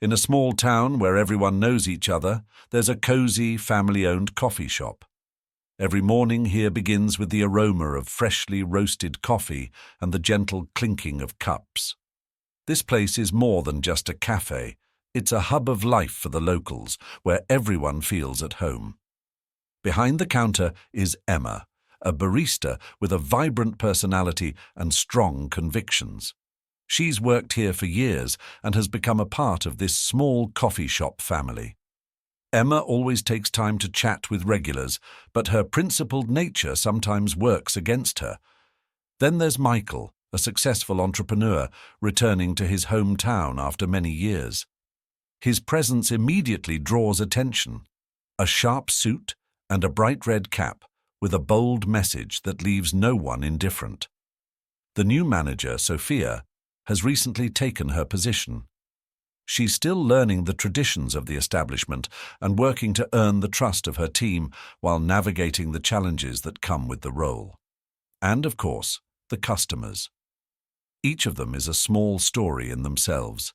In a small town where everyone knows each other, there's a cozy, family-owned coffee shop. Every morning here begins with the aroma of freshly roasted coffee and the gentle clinking of cups. This place is more than just a cafe. It's a hub of life for the locals, where everyone feels at home. Behind the counter is Emma, a barista with a vibrant personality and strong convictions. She's worked here for years and has become a part of this small coffee shop family. Emma always takes time to chat with regulars, but her principled nature sometimes works against her. Then there's Michael, a successful entrepreneur, returning to his hometown after many years. His presence immediately draws attention. A sharp suit and a bright red cap, with a bold message that leaves no one indifferent. The new manager, Sophia, has recently taken her position. She's still learning the traditions of the establishment and working to earn the trust of her team while navigating the challenges that come with the role. And, of course, the customers. Each of them is a small story in themselves.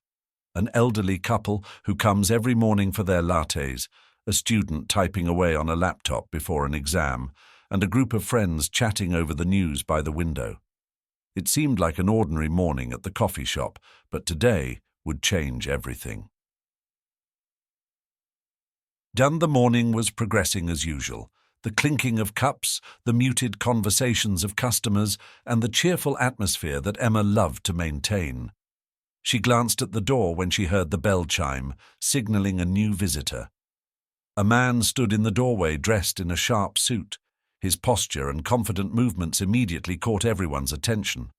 An elderly couple who comes every morning for their lattes, a student typing away on a laptop before an exam, and a group of friends chatting over the news by the window. It seemed like an ordinary morning at the coffee shop, but today would change everything. The morning was progressing as usual. The clinking of cups, the muted conversations of customers, and the cheerful atmosphere that Emma loved to maintain. She glanced at the door when she heard the bell chime, signaling a new visitor. A man stood in the doorway dressed in a sharp suit. His posture and confident movements immediately caught everyone's attention.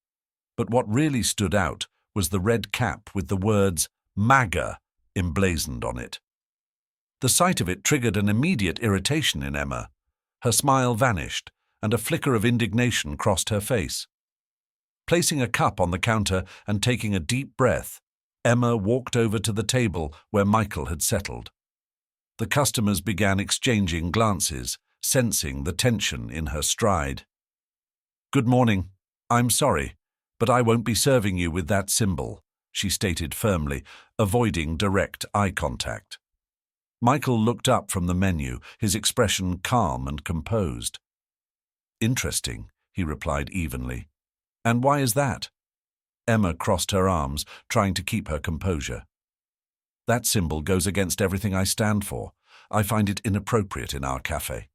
But what really stood out was the red cap with the words MAGA emblazoned on it. The sight of it triggered an immediate irritation in Emma. Her smile vanished, and a flicker of indignation crossed her face. Placing a cup on the counter and taking a deep breath, Emma walked over to the table where Michael had settled. The customers began exchanging glances, sensing the tension in her stride. "Good morning. I'm sorry, but I won't be serving you with that symbol," she stated firmly, avoiding direct eye contact. Michael looked up from the menu, his expression calm and composed. "Interesting," he replied evenly. "And why is that?" Emma crossed her arms, trying to keep her composure. "That symbol goes against everything I stand for. I find it inappropriate in our cafe."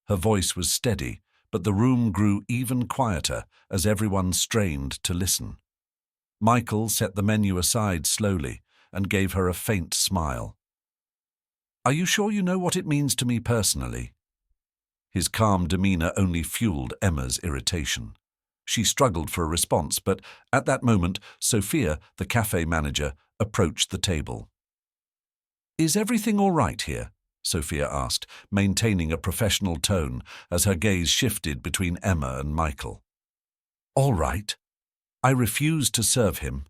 Her voice was steady, but the room grew even quieter as everyone strained to listen. Michael set the menu aside slowly and gave her a faint smile. "Are you sure you know what it means to me personally?" His calm demeanor only fueled Emma's irritation. She struggled for a response, but at that moment, Sophia, the cafe manager, approached the table. "Is everything all right here?" Sophia asked, maintaining a professional tone as her gaze shifted between Emma and Michael. "All right. I refuse to serve him,"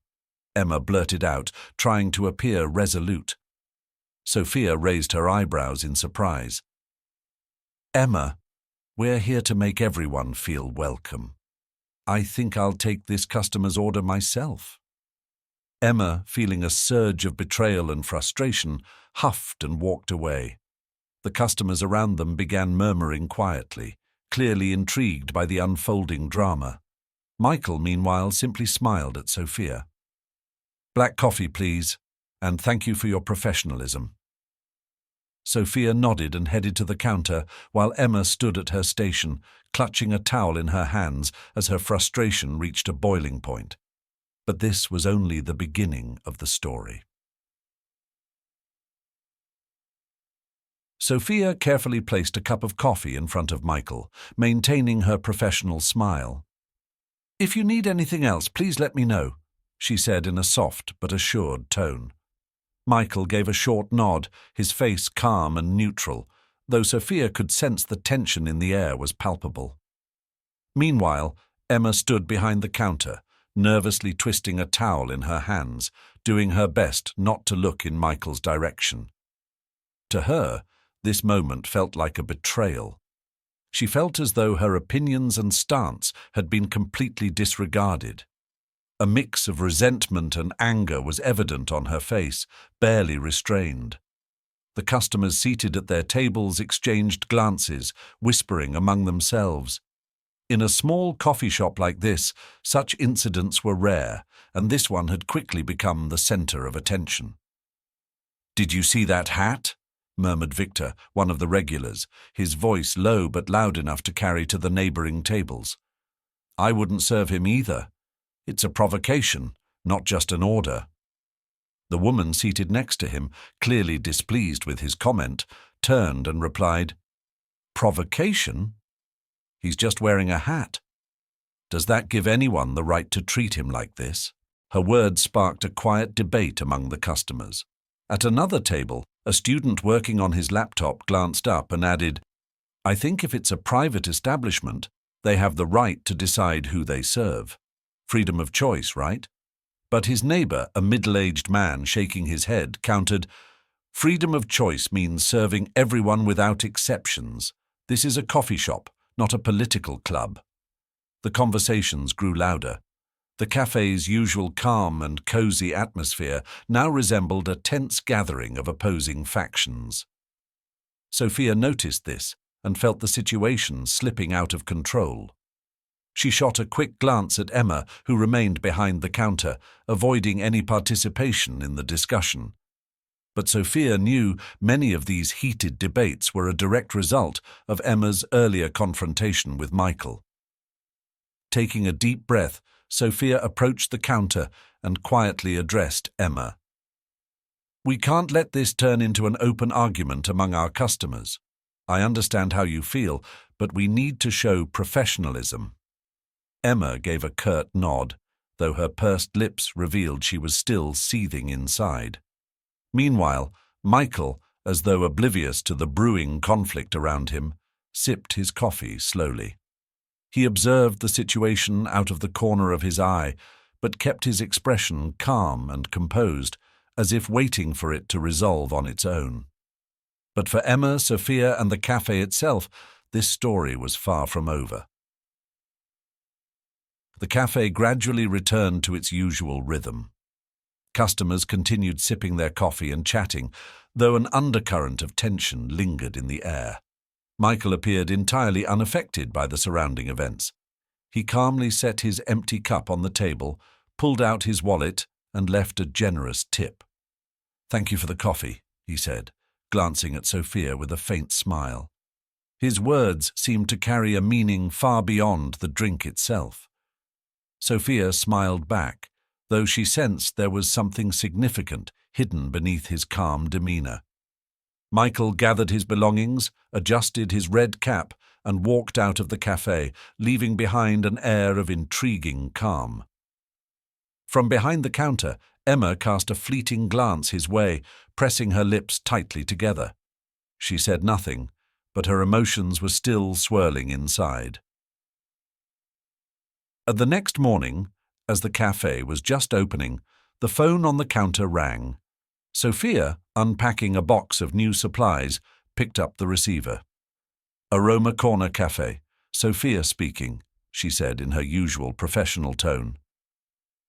Emma blurted out, trying to appear resolute. Sophia raised her eyebrows in surprise. "Emma, we're here to make everyone feel welcome. I think I'll take this customer's order myself." Emma, feeling a surge of betrayal and frustration, huffed and walked away. The customers around them began murmuring quietly, clearly intrigued by the unfolding drama. Michael, meanwhile, simply smiled at Sophia. "Black coffee, please, and thank you for your professionalism." Sophia nodded and headed to the counter, while Emma stood at her station, clutching a towel in her hands as her frustration reached a boiling point. But this was only the beginning of the story. Sophia carefully placed a cup of coffee in front of Michael, maintaining her professional smile. "If you need anything else, please let me know," she said in a soft but assured tone. Michael gave a short nod, his face calm and neutral, though Sophia could sense the tension in the air was palpable. Meanwhile, Emma stood behind the counter, nervously twisting a towel in her hands, doing her best not to look in Michael's direction. To her, this moment felt like a betrayal. She felt as though her opinions and stance had been completely disregarded. A mix of resentment and anger was evident on her face, barely restrained. The customers seated at their tables exchanged glances, whispering among themselves. In a small coffee shop like this, such incidents were rare, and this one had quickly become the center of attention. "Did you see that hat?" murmured Victor, one of the regulars, his voice low but loud enough to carry to the neighboring tables. "I wouldn't serve him either. It's a provocation, not just an order." The woman seated next to him, clearly displeased with his comment, turned and replied, "Provocation? He's just wearing a hat. Does that give anyone the right to treat him like this?" Her words sparked a quiet debate among the customers. At another table, a student working on his laptop glanced up and added, "I think if it's a private establishment, they have the right to decide who they serve. Freedom of choice, right?" But his neighbor, a middle-aged man shaking his head, countered, "Freedom of choice means serving everyone without exceptions. This is a coffee shop, not a political club." The conversations grew louder. The cafe's usual calm and cozy atmosphere now resembled a tense gathering of opposing factions. Sophia noticed this and felt the situation slipping out of control. She shot a quick glance at Emma, who remained behind the counter, avoiding any participation in the discussion. But Sophia knew many of these heated debates were a direct result of Emma's earlier confrontation with Michael. Taking a deep breath, Sophia approached the counter and quietly addressed Emma. "We can't let this turn into an open argument among our customers. I understand how you feel, but we need to show professionalism." Emma gave a curt nod, though her pursed lips revealed she was still seething inside. Meanwhile, Michael, as though oblivious to the brewing conflict around him, sipped his coffee slowly. He observed the situation out of the corner of his eye, but kept his expression calm and composed, as if waiting for it to resolve on its own. But for Emma, Sophia, and the cafe itself, this story was far from over. The cafe gradually returned to its usual rhythm. Customers continued sipping their coffee and chatting, though an undercurrent of tension lingered in the air. Michael appeared entirely unaffected by the surrounding events. He calmly set his empty cup on the table, pulled out his wallet, and left a generous tip. "Thank you for the coffee," he said, glancing at Sophia with a faint smile. His words seemed to carry a meaning far beyond the drink itself. Sophia smiled back, though she sensed there was something significant hidden beneath his calm demeanor. Michael gathered his belongings, adjusted his red cap, and walked out of the cafe, leaving behind an air of intriguing calm. From behind the counter, Emma cast a fleeting glance his way, pressing her lips tightly together. She said nothing, but her emotions were still swirling inside. The next morning, as the cafe was just opening, the phone on the counter rang. Sophia, unpacking a box of new supplies, picked up the receiver. "Aroma Corner Cafe, Sophia speaking," she said in her usual professional tone.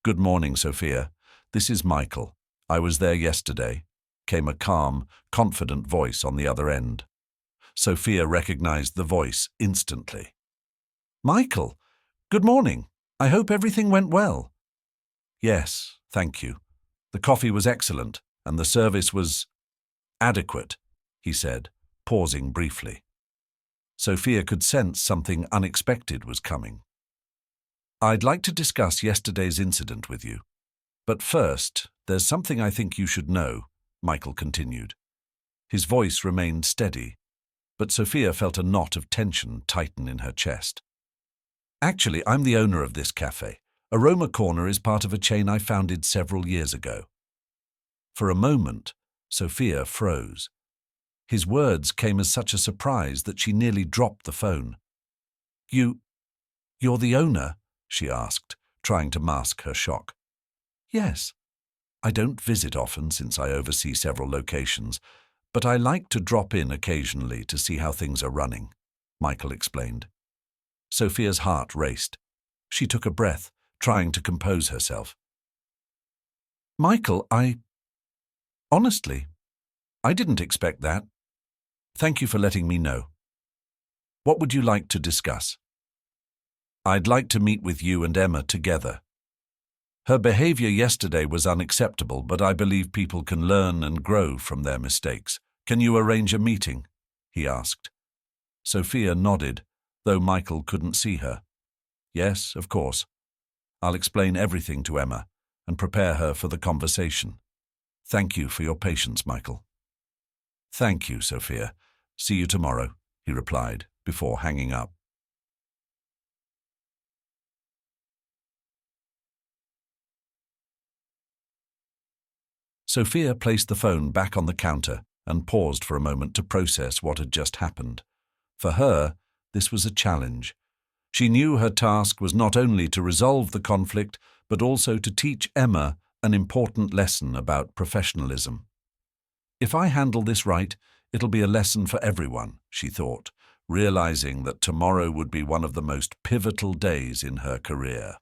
"Good morning, Sophia. This is Michael. I was there yesterday," came a calm, confident voice on the other end. Sophia recognized the voice instantly. "Michael, good morning. I hope everything went well." "Yes, thank you. The coffee was excellent, and the service was adequate," he said, pausing briefly. Sophia could sense something unexpected was coming. "I'd like to discuss yesterday's incident with you. But first, there's something I think you should know," Michael continued. His voice remained steady, but Sophia felt a knot of tension tighten in her chest. "Actually, I'm the owner of this cafe. Aroma Corner is part of a chain I founded several years ago." For a moment, Sophia froze. His words came as such a surprise that she nearly dropped the phone. You're the owner?" she asked, trying to mask her shock. "Yes. I don't visit often since I oversee several locations, but I like to drop in occasionally to see how things are running," Michael explained. Sophia's heart raced. She took a breath, trying to compose herself. "Michael, honestly, I didn't expect that. Thank you for letting me know. What would you like to discuss?" "I'd like to meet with you and Emma together. Her behavior yesterday was unacceptable, but I believe people can learn and grow from their mistakes. Can you arrange a meeting?" he asked. Sophia nodded, though Michael couldn't see her. "Yes, of course. I'll explain everything to Emma and prepare her for the conversation. Thank you for your patience, Michael." "Thank you, Sophia. See you tomorrow," he replied, before hanging up. Sophia placed the phone back on the counter and paused for a moment to process what had just happened. For her, this was a challenge. She knew her task was not only to resolve the conflict, but also to teach Emma an important lesson about professionalism. "If I handle this right, it'll be a lesson for everyone," she thought, realizing that tomorrow would be one of the most pivotal days in her career.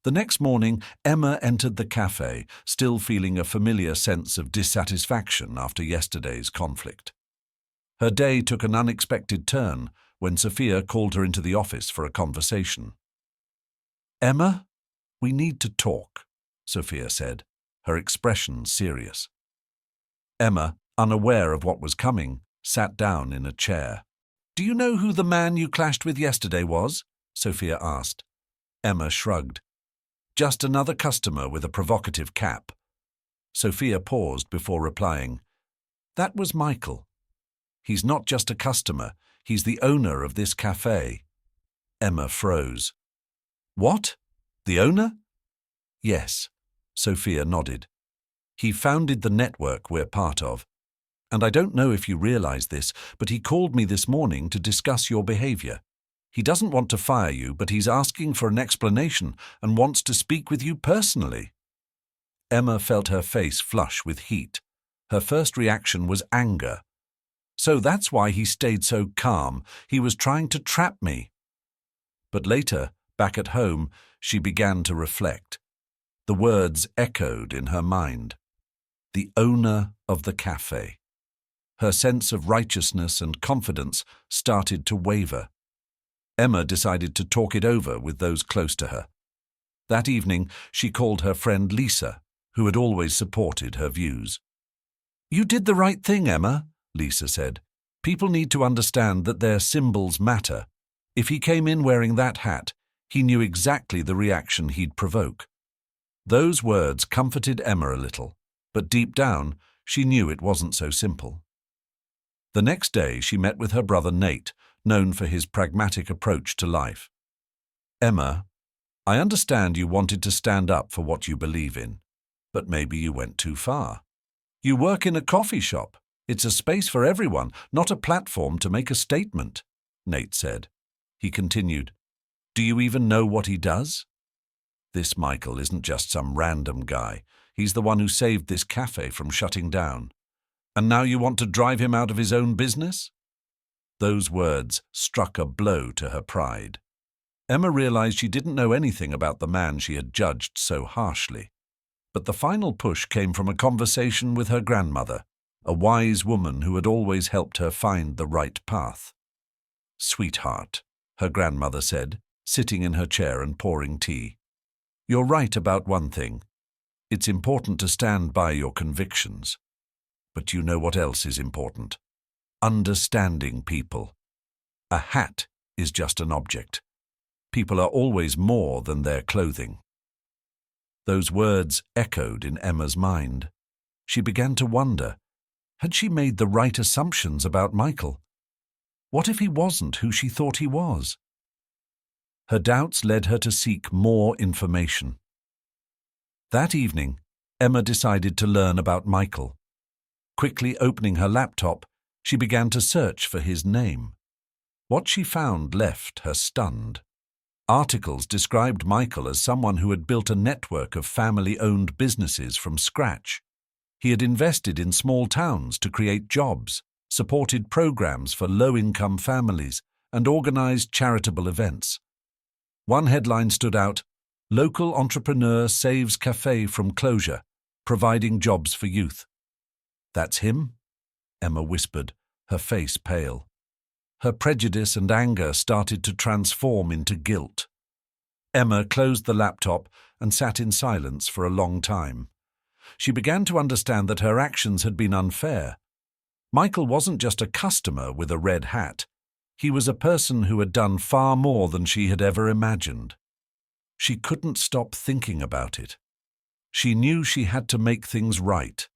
The next morning, Emma entered the cafe, still feeling a familiar sense of dissatisfaction after yesterday's conflict. Her day took an unexpected turn when Sophia called her into the office for a conversation. "Emma, we need to talk," Sophia said, her expression serious. Emma, unaware of what was coming, sat down in a chair. "Do you know who the man you clashed with yesterday was?" Sophia asked. Emma shrugged. "Just another customer with a provocative cap." Sophia paused before replying. "That was Michael. He's not just a customer, he's the owner of this cafe." Emma froze. "What? The owner?" "Yes," Sophia nodded. "He founded the network we're part of. And I don't know if you realize this, but he called me this morning to discuss your behavior. He doesn't want to fire you, but he's asking for an explanation and wants to speak with you personally." Emma felt her face flush with heat. Her first reaction was anger. So that's why he stayed so calm. He was trying to trap me. But later, back at home, she began to reflect. The words echoed in her mind. The owner of the cafe. Her sense of righteousness and confidence started to waver. Emma decided to talk it over with those close to her. That evening, she called her friend Lisa, who had always supported her views. "You did the right thing, Emma," Lisa said. "People need to understand that their symbols matter. If he came in wearing that hat, he knew exactly the reaction he'd provoke." Those words comforted Emma a little, but deep down, she knew it wasn't so simple. The next day, she met with her brother Nate, known for his pragmatic approach to life. "Emma, I understand you wanted to stand up for what you believe in, but maybe you went too far. You work in a coffee shop. It's a space for everyone, not a platform to make a statement," Nate said. He continued, "Do you even know what he does? This Michael isn't just some random guy. He's the one who saved this cafe from shutting down. And now you want to drive him out of his own business?" Those words struck a blow to her pride. Emma realized she didn't know anything about the man she had judged so harshly. But the final push came from a conversation with her grandmother, a wise woman who had always helped her find the right path. "Sweetheart," her grandmother said, sitting in her chair and pouring tea. "You're right about one thing. It's important to stand by your convictions. But you know what else is important? Understanding people. A hat is just an object. People are always more than their clothing." Those words echoed in Emma's mind. She began to wonder, had she made the right assumptions about Michael? What if he wasn't who she thought he was? Her doubts led her to seek more information. That evening, Emma decided to learn about Michael. Quickly opening her laptop, she began to search for his name. What she found left her stunned. Articles described Michael as someone who had built a network of family-owned businesses from scratch. He had invested in small towns to create jobs, supported programs for low-income families, and organized charitable events. One headline stood out: "Local entrepreneur saves cafe from closure, providing jobs for youth." "That's him?" Emma whispered, her face pale. Her prejudice and anger started to transform into guilt. Emma closed the laptop and sat in silence for a long time. She began to understand that her actions had been unfair. Michael wasn't just a customer with a red hat. He was a person who had done far more than she had ever imagined. She couldn't stop thinking about it. She knew she had to make things right,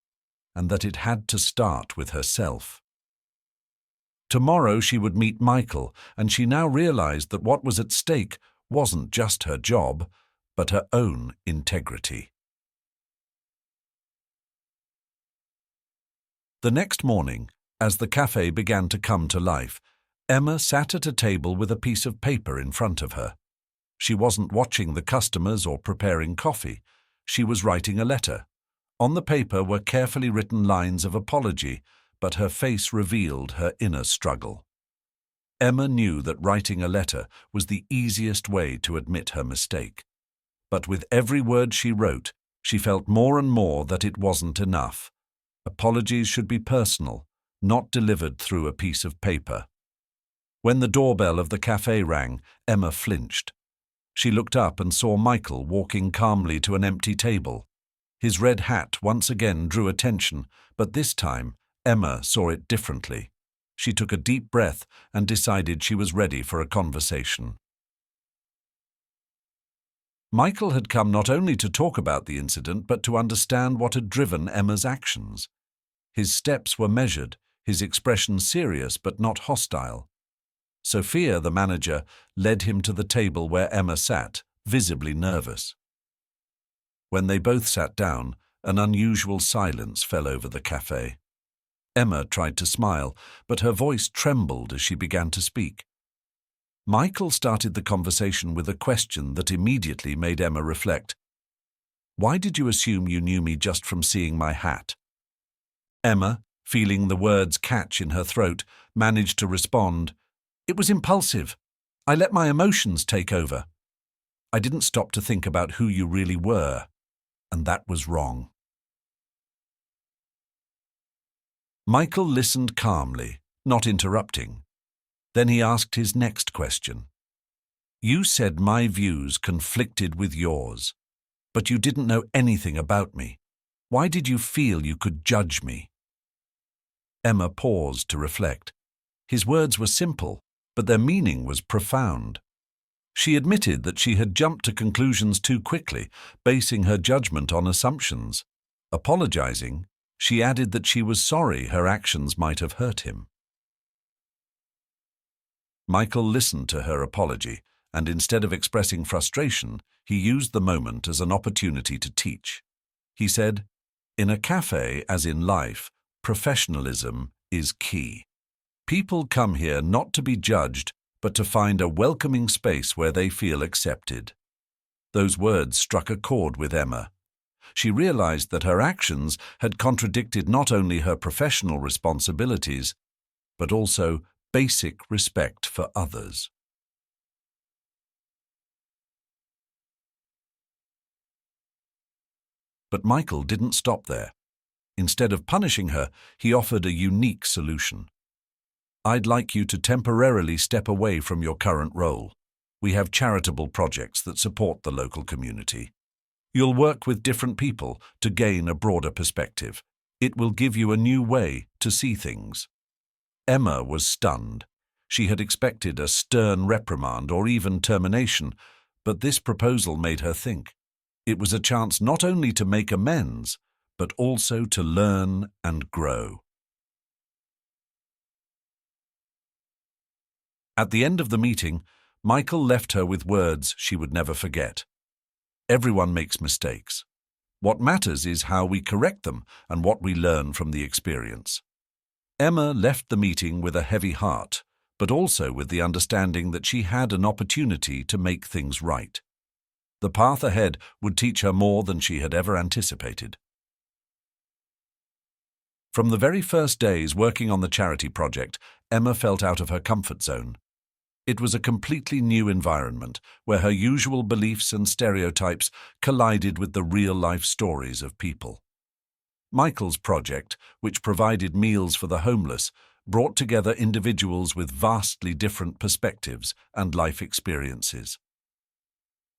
and that it had to start with herself. Tomorrow she would meet Michael, and she now realized that what was at stake wasn't just her job, but her own integrity. The next morning, as the cafe began to come to life, Emma sat at a table with a piece of paper in front of her. She wasn't watching the customers or preparing coffee. She was writing a letter. On the paper were carefully written lines of apology, but her face revealed her inner struggle. Emma knew that writing a letter was the easiest way to admit her mistake. But with every word she wrote, she felt more and more that it wasn't enough. Apologies should be personal, not delivered through a piece of paper. When the doorbell of the cafe rang, Emma flinched. She looked up and saw Michael walking calmly to an empty table. His red hat once again drew attention, but this time Emma saw it differently. She took a deep breath and decided she was ready for a conversation. Michael had come not only to talk about the incident, but to understand what had driven Emma's actions. His steps were measured, his expression serious but not hostile. Sophia, the manager, led him to the table where Emma sat, visibly nervous. When they both sat down, an unusual silence fell over the cafe. Emma tried to smile, but her voice trembled as she began to speak. Michael started the conversation with a question that immediately made Emma reflect. "Why did you assume you knew me just from seeing my hat?" Emma, feeling the words catch in her throat, managed to respond, "It was impulsive. I let my emotions take over. I didn't stop to think about who you really were, and that was wrong." Michael listened calmly, not interrupting. Then he asked his next question. "You said my views conflicted with yours, but you didn't know anything about me. Why did you feel you could judge me?" Emma paused to reflect. His words were simple, but their meaning was profound. She admitted that she had jumped to conclusions too quickly, basing her judgment on assumptions. Apologizing, she added that she was sorry her actions might have hurt him. Michael listened to her apology, and instead of expressing frustration, he used the moment as an opportunity to teach. He said, "In a cafe, as in life, professionalism is key. People come here not to be judged, but to find a welcoming space where they feel accepted." Those words struck a chord with Emma. She realized that her actions had contradicted not only her professional responsibilities, but also basic respect for others. But Michael didn't stop there. Instead of punishing her, he offered a unique solution. "I'd like you to temporarily step away from your current role. We have charitable projects that support the local community. You'll work with different people to gain a broader perspective. It will give you a new way to see things." Emma was stunned. She had expected a stern reprimand or even termination, but this proposal made her think. It was a chance not only to make amends, but also to learn and grow. At the end of the meeting, Michael left her with words she would never forget. "Everyone makes mistakes. What matters is how we correct them and what we learn from the experience." Emma left the meeting with a heavy heart, but also with the understanding that she had an opportunity to make things right. The path ahead would teach her more than she had ever anticipated. From the very first days working on the charity project, Emma felt out of her comfort zone. It was a completely new environment where her usual beliefs and stereotypes collided with the real-life stories of people. Michael's project, which provided meals for the homeless, brought together individuals with vastly different perspectives and life experiences.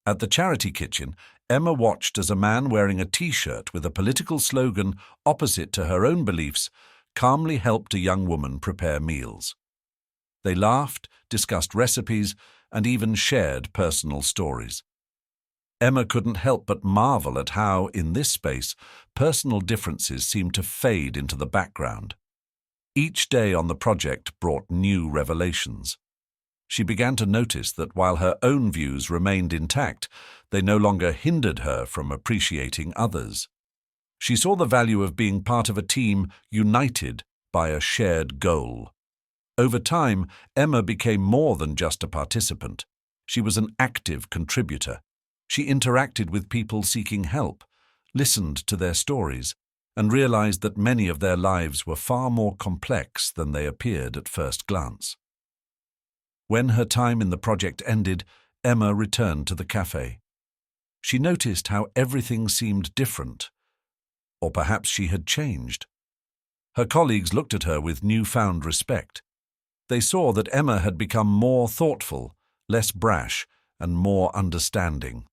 At the charity kitchen, Emma watched as a man wearing a T-shirt with a political slogan opposite to her own beliefs calmly helped a young woman prepare meals. They laughed, discussed recipes, and even shared personal stories. Emma couldn't help but marvel at how, in this space, personal differences seemed to fade into the background. Each day on the project brought new revelations. She began to notice that while her own views remained intact, they no longer hindered her from appreciating others. She saw the value of being part of a team united by a shared goal. Over time, Emma became more than just a participant. She was an active contributor. She interacted with people seeking help, listened to their stories, and realized that many of their lives were far more complex than they appeared at first glance. When her time in the project ended, Emma returned to the cafe. She noticed how everything seemed different, or perhaps she had changed. Her colleagues looked at her with newfound respect. They saw that Emma had become more thoughtful, less brash, and more understanding.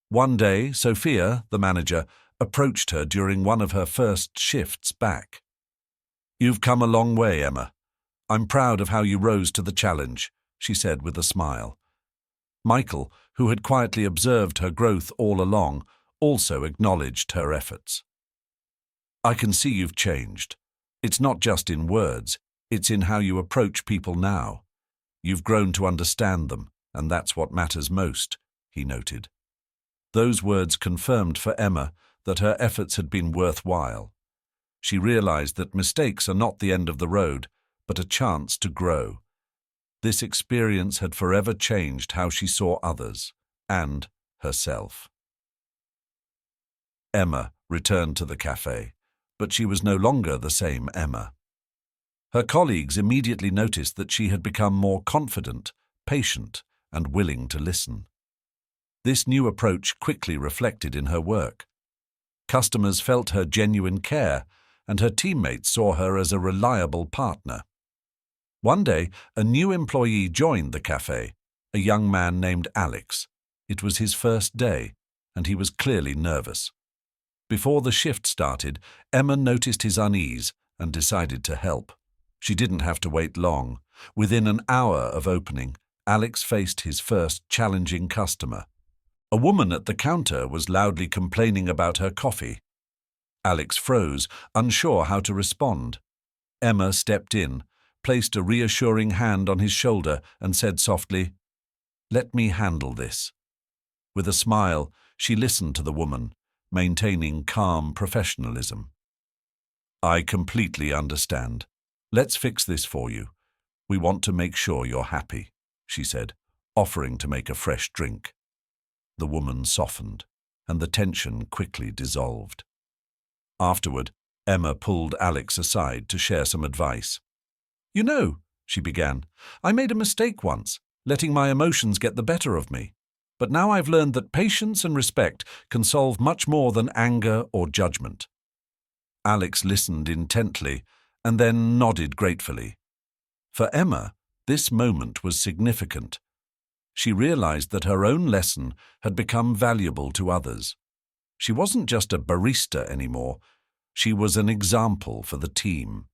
One day, Sophia, the manager, approached her during one of her first shifts back. "You've come a long way, Emma. I'm proud of how you rose to the challenge," she said with a smile. Michael, who had quietly observed her growth all along, also acknowledged her efforts. "I can see you've changed. It's not just in words, it's in how you approach people now. You've grown to understand them, and that's what matters most," he noted. Those words confirmed for Emma that her efforts had been worthwhile. She realized that mistakes are not the end of the road, but a chance to grow. This experience had forever changed how she saw others and herself. Emma returned to the cafe, but she was no longer the same Emma. Her colleagues immediately noticed that she had become more confident, patient, and willing to listen. This new approach quickly reflected in her work. Customers felt her genuine care, and her teammates saw her as a reliable partner. One day, a new employee joined the cafe, a young man named Alex. It was his first day, and he was clearly nervous. Before the shift started, Emma noticed his unease and decided to help. She didn't have to wait long. Within an hour of opening, Alex faced his first challenging customer. A woman at the counter was loudly complaining about her coffee. Alex froze, unsure how to respond. Emma stepped in, placed a reassuring hand on his shoulder, and said softly, "Let me handle this." With a smile, she listened to the woman, maintaining calm professionalism. "I completely understand. Let's fix this for you. We want to make sure you're happy," she said, offering to make a fresh drink. The woman softened, and the tension quickly dissolved. Afterward, Emma pulled Alex aside to share some advice. "You know," she began, "I made a mistake once, letting my emotions get the better of me. But now I've learned that patience and respect can solve much more than anger or judgment." Alex listened intently and then nodded gratefully. For Emma, this moment was significant. She realized that her own lesson had become valuable to others. She wasn't just a barista anymore. She was an example for the team.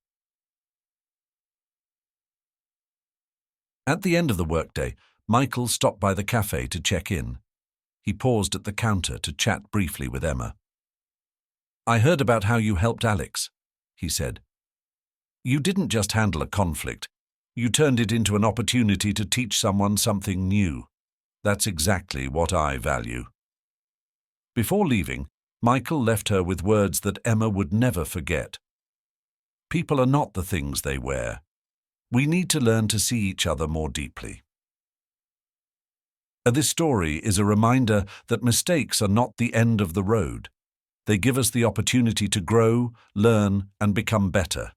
At the end of the workday, Michael stopped by the cafe to check in. He paused at the counter to chat briefly with Emma. "I heard about how you helped Alex," he said. "You didn't just handle a conflict. You turned it into an opportunity to teach someone something new. That's exactly what I value." Before leaving, Michael left her with words that Emma would never forget. "People are not the things they wear. We need to learn to see each other more deeply." This story is a reminder that mistakes are not the end of the road. They give us the opportunity to grow, learn, and become better.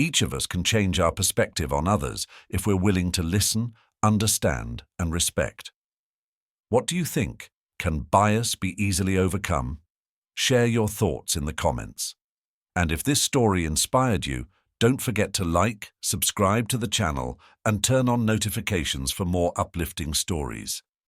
Each of us can change our perspective on others if we're willing to listen, understand, and respect. What do you think? Can bias be easily overcome? Share your thoughts in the comments. And if this story inspired you, don't forget to like, subscribe to the channel, and turn on notifications for more uplifting stories.